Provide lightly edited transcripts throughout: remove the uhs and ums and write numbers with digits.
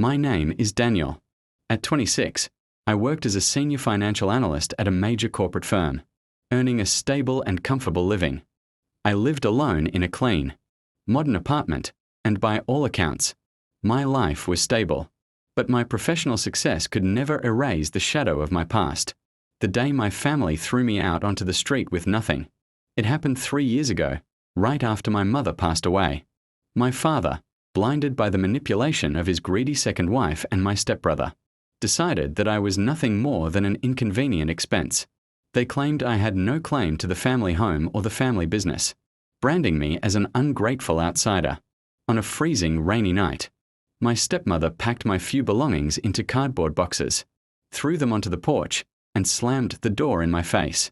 My name is Daniel. At 26, I worked as a senior financial analyst at a major corporate firm, earning a stable and comfortable living. I lived alone in a clean, modern apartment, and by all accounts, my life was stable. But my professional success could never erase the shadow of my past. The day my family threw me out onto the street with nothing. It happened 3 years ago, right after my mother passed away. My father, blinded by the manipulation of his greedy second wife and my stepbrother, decided that I was nothing more than an inconvenient expense. They claimed I had no claim to the family home or the family business, branding me as an ungrateful outsider. On a freezing, rainy night, my stepmother packed my few belongings into cardboard boxes, threw them onto the porch, and slammed the door in my face.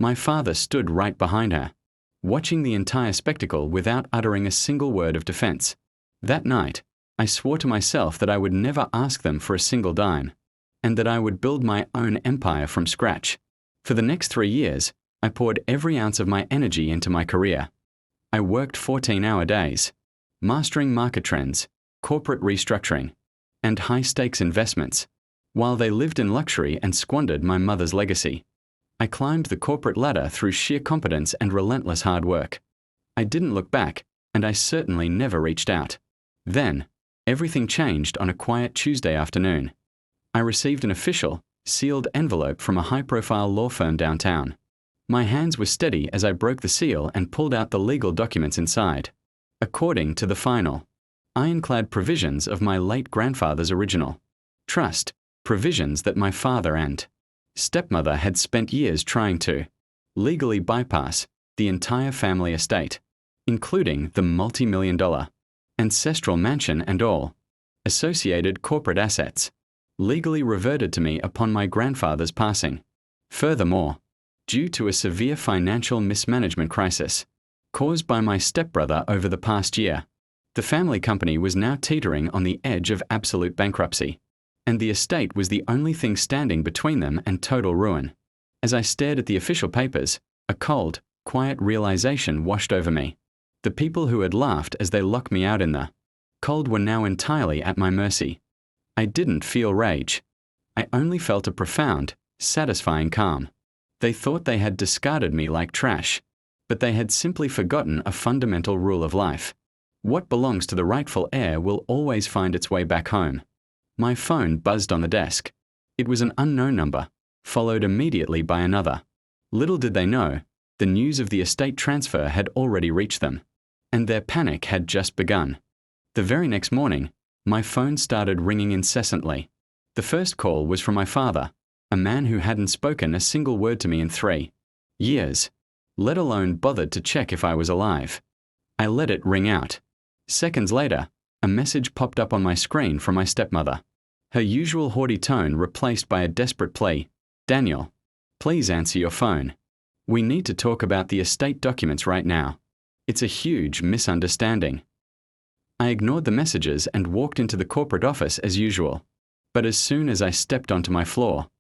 My father stood right behind her, watching the entire spectacle without uttering a single word of defense. That night, I swore to myself that I would never ask them for a single dime, and that I would build my own empire from scratch. For the next 3 years, I poured every ounce of my energy into my career. I worked 14-hour days, mastering market trends, corporate restructuring, and high-stakes investments, while they lived in luxury and squandered my mother's legacy. I climbed the corporate ladder through sheer competence and relentless hard work. I didn't look back, and I certainly never reached out. Then, everything changed on a quiet Tuesday afternoon. I received an official, sealed envelope from a high-profile law firm downtown. My hands were steady as I broke the seal and pulled out the legal documents inside. According to the final, ironclad provisions of my late grandfather's original trust, provisions that my father and stepmother had spent years trying to legally bypass the entire family estate, including the multi-million-dollar ancestral mansion and all associated corporate assets, legally reverted to me upon my grandfather's passing. Furthermore, due to a severe financial mismanagement crisis caused by my stepbrother over the past year, the family company was now teetering on the edge of absolute bankruptcy, and the estate was the only thing standing between them and total ruin. As I stared at the official papers, a cold, quiet realization washed over me. The people who had laughed as they locked me out in the cold were now entirely at my mercy. I didn't feel rage. I only felt a profound, satisfying calm. They thought they had discarded me like trash, but they had simply forgotten a fundamental rule of life. What belongs to the rightful heir will always find its way back home. My phone buzzed on the desk. It was an unknown number, followed immediately by another. Little did they know, the news of the estate transfer had already reached them, and their panic had just begun. The very next morning, my phone started ringing incessantly. The first call was from my father, a man who hadn't spoken a single word to me in 3 years, let alone bothered to check if I was alive. I let it ring out. Seconds later, a message popped up on my screen from my stepmother. Her usual haughty tone replaced by a desperate plea. "Daniel, please answer your phone. We need to talk about the estate documents right now. It's a huge misunderstanding." I ignored the messages and walked into the corporate office as usual. But as soon as I stepped onto my floor,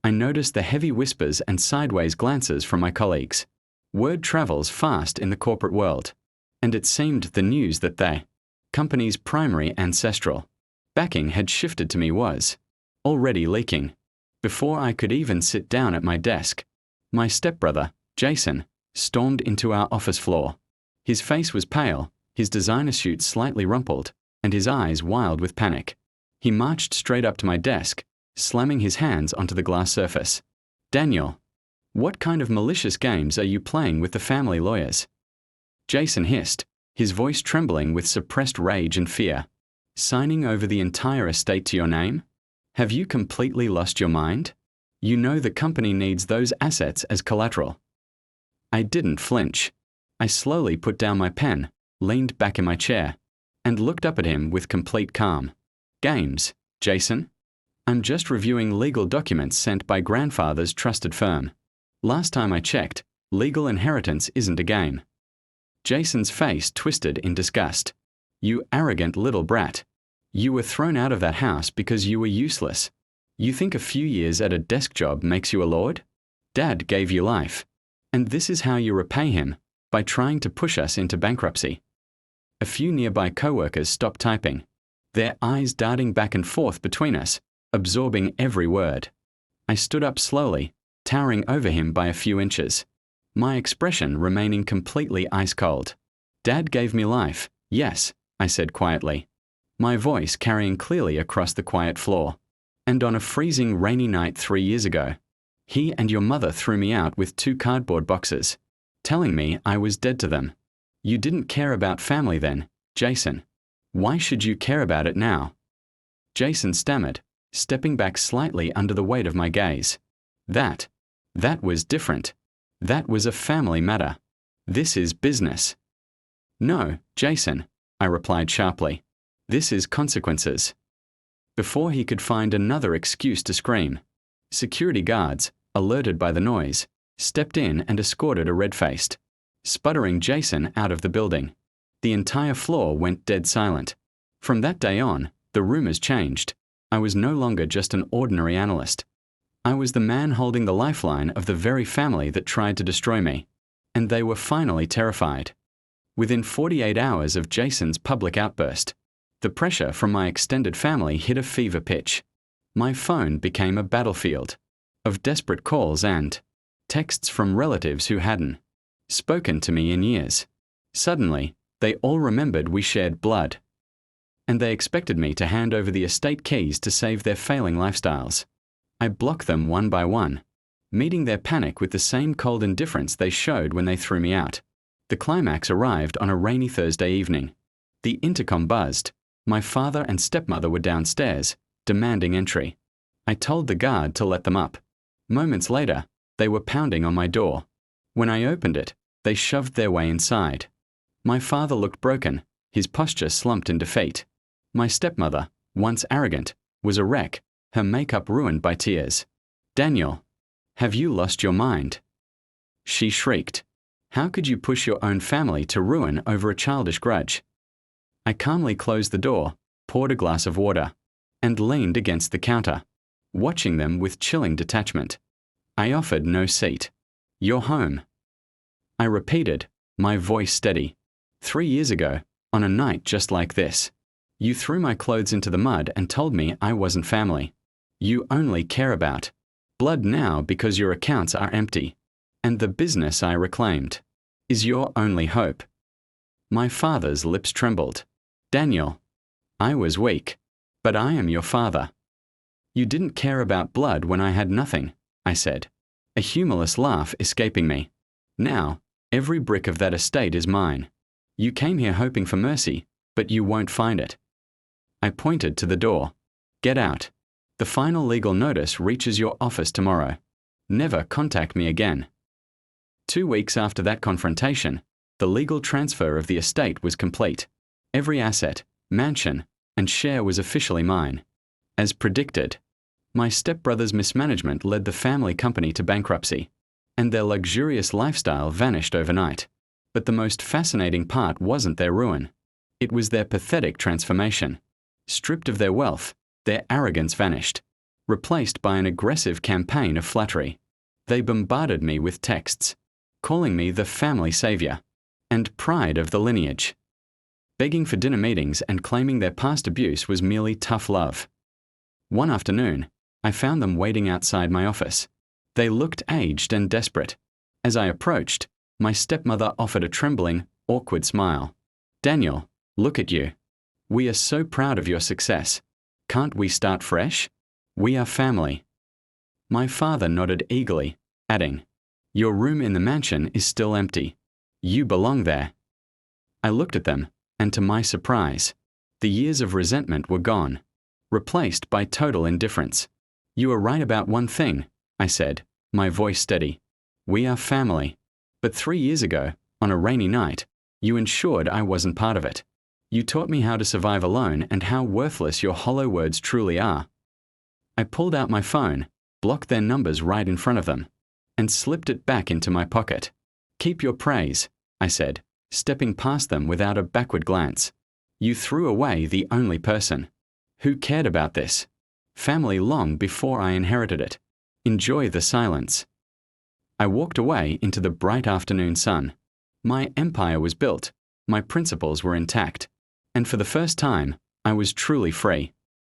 I noticed the heavy whispers and sideways glances from my colleagues. Word travels fast in the corporate world, and it seemed the news that the company's primary ancestral backing had shifted to me was already leaking. Before I could even sit down at my desk, my stepbrother, Jason, stormed into our office floor. His face was pale, his designer suit slightly rumpled, and his eyes wild with panic. He marched straight up to my desk, slamming his hands onto the glass surface. "Daniel, what kind of malicious games are you playing with the family lawyers?" Jason hissed, his voice trembling with suppressed rage and fear. "Signing over the entire estate to your name? Have you completely lost your mind? You know the company needs those assets as collateral." I didn't flinch. I slowly put down my pen, leaned back in my chair, and looked up at him with complete calm. "Games, Jason? I'm just reviewing legal documents sent by grandfather's trusted firm. Last time I checked, legal inheritance isn't a game." Jason's face twisted in disgust. "You arrogant little brat. You were thrown out of that house because you were useless. You think a few years at a desk job makes you a lord? Dad gave you life. And this is how you repay him, by trying to push us into bankruptcy." A few nearby co-workers stopped typing. their eyes darting back and forth between us, absorbing every word. I stood up slowly, towering over him by a few inches, my expression remaining completely ice-cold. Dad gave me life, yes, I said quietly, my voice carrying clearly across the quiet floor. And on a freezing rainy night 3 years ago, he and your mother threw me out with 2 cardboard boxes, telling me I was dead to them. You didn't care about family then, Jason. Why should you care about it now? Jason stammered, stepping back slightly under the weight of my gaze. That was different. That was a family matter. This is business. No, Jason, I replied sharply. This is consequences. Before he could find another excuse to scream, security guards, alerted by the noise, stepped in and escorted a red-faced, sputtering Jason out of the building. The entire floor went dead silent. From that day on, the rumors changed. I was no longer just an ordinary analyst. I was the man holding the lifeline of the very family that tried to destroy me, and they were finally terrified. Within 48 hours of Jason's public outburst, the pressure from my extended family hit a fever pitch. My phone became a battlefield of desperate calls and texts from relatives who hadn't spoken to me in years. Suddenly, they all remembered we shared blood, and they expected me to hand over the estate keys to save their failing lifestyles. I blocked them one by one, meeting their panic with the same cold indifference they showed when they threw me out. The climax arrived on a rainy Thursday evening. The intercom buzzed. My father and stepmother were downstairs, demanding entry. I told the guard to let them up. Moments later, they were pounding on my door. When I opened it, they shoved their way inside. My father looked broken, his posture slumped in defeat. My stepmother, once arrogant, was a wreck, her makeup ruined by tears. Daniel, have you lost your mind? She shrieked. How could you push your own family to ruin over a childish grudge? I calmly closed the door, poured a glass of water, and leaned against the counter, watching them with chilling detachment. I offered no seat. You're home. I repeated, my voice steady. 3 years ago, on a night just like this, you threw my clothes into the mud and told me I wasn't family. You only care about blood now because your accounts are empty, and the business I reclaimed is your only hope. My father's lips trembled. Daniel, I was weak, but I am your father. You didn't care about blood when I had nothing, I said, a humorless laugh escaping me. Now, every brick of that estate is mine. You came here hoping for mercy, but you won't find it. I pointed to the door. Get out. The final legal notice reaches your office tomorrow. Never contact me again. 2 weeks after that confrontation, the legal transfer of the estate was complete. Every asset, mansion, and share was officially mine. As predicted, my stepbrother's mismanagement led the family company to bankruptcy, and their luxurious lifestyle vanished overnight. But the most fascinating part wasn't their ruin. It was their pathetic transformation. Stripped of their wealth, their arrogance vanished, replaced by an aggressive campaign of flattery. They bombarded me with texts, calling me the family savior and pride of the lineage. Begging for dinner meetings and claiming their past abuse was merely tough love. One afternoon, I found them waiting outside my office. They looked aged and desperate. As I approached, my stepmother offered a trembling, awkward smile. Daniel, look at you. We are so proud of your success. Can't we start fresh? We are family. My father nodded eagerly, adding, Your room in the mansion is still empty. You belong there. I looked at them, and to my surprise, the years of resentment were gone, replaced by total indifference. You are right about one thing, I said, my voice steady. We are family. But 3 years ago, on a rainy night, you ensured I wasn't part of it. You taught me how to survive alone and how worthless your hollow words truly are. I pulled out my phone, blocked their numbers right in front of them, and slipped it back into my pocket. Keep your praise, I said, stepping past them without a backward glance. You threw away the only person who cared about this family long before I inherited it. Enjoy the silence. I walked away into the bright afternoon sun. My empire was built, my principles were intact, and for the first time, I was truly free.